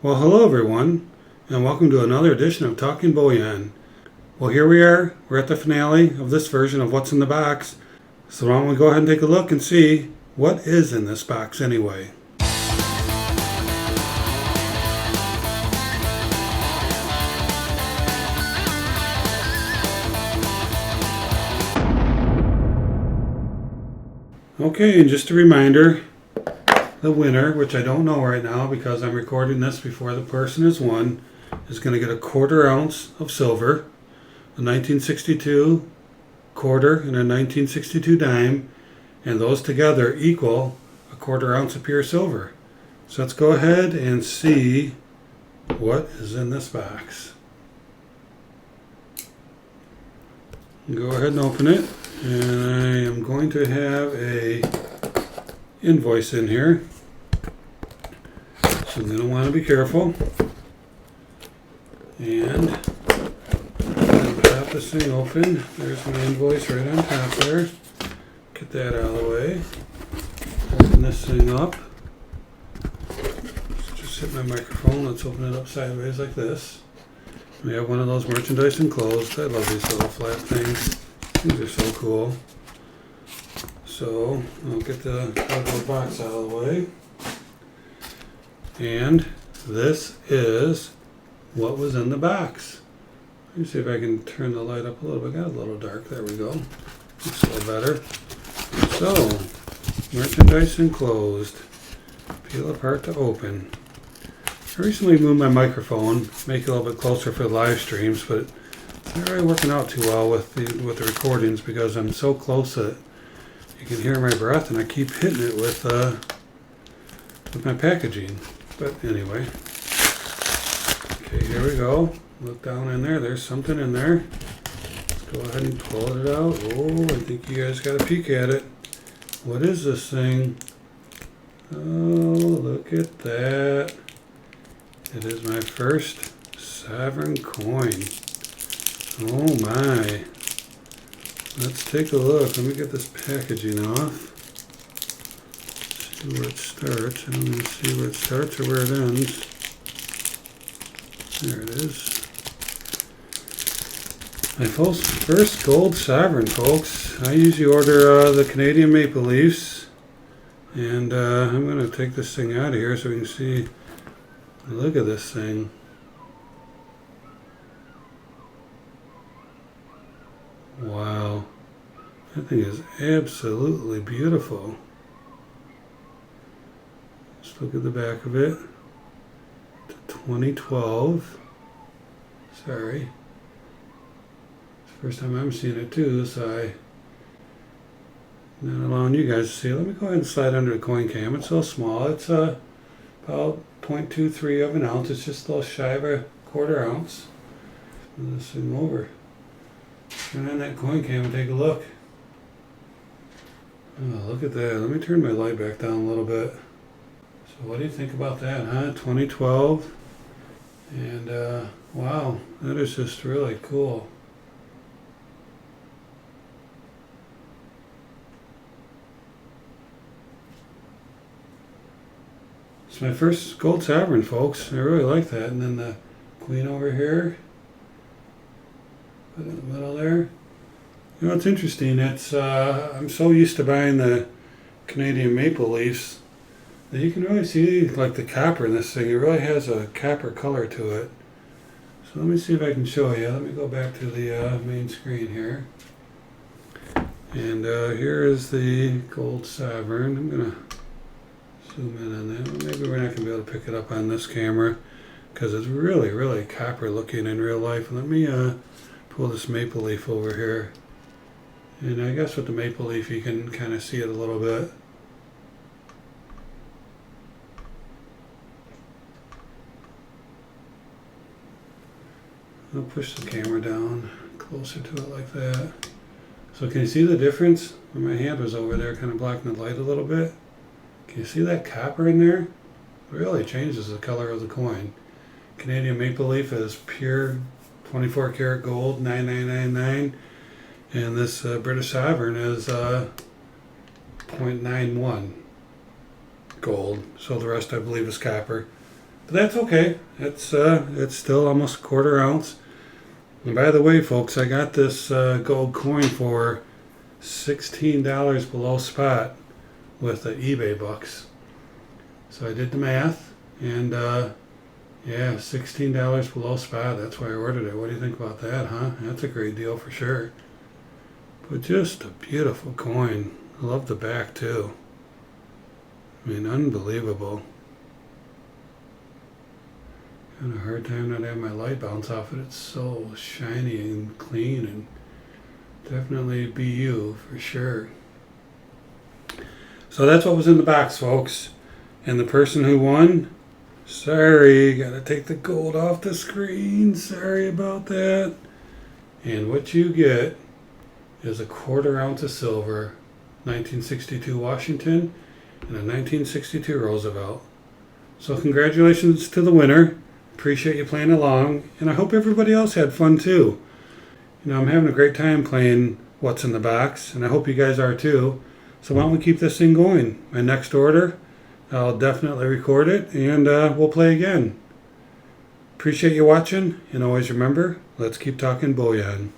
Well, hello everyone, and welcome to another edition of Talking Bullion. Well, here we are. We're at the finale of this version of What's in the Box. So why don't we go ahead and take a look and see what is in this box anyway. Okay, and just a reminder, the winner, which I don't know right now because I'm recording this before the person has won, is going to get a 1/4 ounce of silver, a 1962 quarter and a 1962 dime, and those together equal a 1/4 ounce of pure silver. So let's go ahead and see what is in this box. Go ahead and open it, and I am going to have a invoice in here, so I'm going to want to be careful. And pop this thing open. There's my invoice right on top there. Get that out of the way. Open this thing up. Just hit my microphone. Let's open it up sideways like this. We have one of those merchandise enclosed. I love these little flat things. These are so cool. So I'll get the cardboard box out of the way. And this is what was in the box. Let me see if I can turn the light up a little bit. Got a little dark. There we go. Looks a little better. So, merchandise enclosed. Peel apart to open. I recently moved my microphone, make it a little bit closer for the live streams, but it's not really working out too well with the recordings because I'm so close that you can hear my breath, and I keep hitting it with my packaging. But anyway, okay, here we go. Look down in there. There's something in there. Let's go ahead and pull it out. Oh, I think you guys got a peek at it. What is this thing? Oh, look at that. It is my first sovereign coin. Oh my. Let's take a look. Let me get this packaging off. See where it starts. I don't even see where it starts or where it ends. There it is. My first gold sovereign, folks. I usually order the Canadian Maple Leafs. And I'm going to take this thing out of here so we can see. Look at this thing. Wow. That thing is absolutely beautiful. Let's look at the back of it. 2012. Sorry. It's the first time I'm seeing it too, so I'm not allowing you guys to see it. Let me go ahead and slide under the coin cam. It's so small. It's about 0.23 of an ounce. It's just a little shy of a 1/4 ounce. Move this thing over. Turn on that coin cam and take a look. Oh, look at that. Let me turn my light back down a little bit. So what do you think about that, huh? 2012. And wow, that is just really cool. It's my first gold sovereign, folks. I really like that. And then the queen over here. Put it in the middle there. You know, it's interesting. It's I'm so used to buying the Canadian Maple Leafs that you can really see like the copper in this thing. It really has a copper color to it. So let me see if I can show you. Let me go back to the main screen here. And here is the gold sovereign. I'm going to zoom in on that. Well, maybe we're not going to be able to pick it up on this camera because it's really, really copper looking in real life. Let me pull this maple leaf over here. And I guess with the maple leaf you can kind of see it a little bit. I'll push the camera down closer to it like that. So can you see the difference? When my hand was over there kind of blocking the light a little bit. Can you see that copper in there? It really changes the color of the coin. Canadian Maple Leaf is pure 24 karat gold, 9999. And this British Sovereign is 0.91 gold. So the rest I believe is copper. But that's okay. It's still almost a quarter ounce. And by the way, folks, I got this gold coin for $16 below spot with the eBay bucks. So I did the math, and yeah, $16 below spot. That's why I ordered it. What do you think about that, huh? That's a great deal for sure. But just a beautiful coin. I love the back too. I mean, unbelievable. Kind of hard time not having my light bounce off it. It's so shiny and clean, and definitely BU for sure. So that's what was in the box, folks. And the person who won, sorry, gotta take the gold off the screen. Sorry about that. And what you get is a quarter ounce of silver, 1962 Washington, and a 1962 Roosevelt. So congratulations to the winner. Appreciate you playing along, and I hope everybody else had fun too. You know, I'm having a great time playing What's in the Box, and I hope you guys are too. So why don't we keep this thing going? My next order, I'll definitely record it, and we'll play again. Appreciate you watching, and always remember, let's keep talking bullion.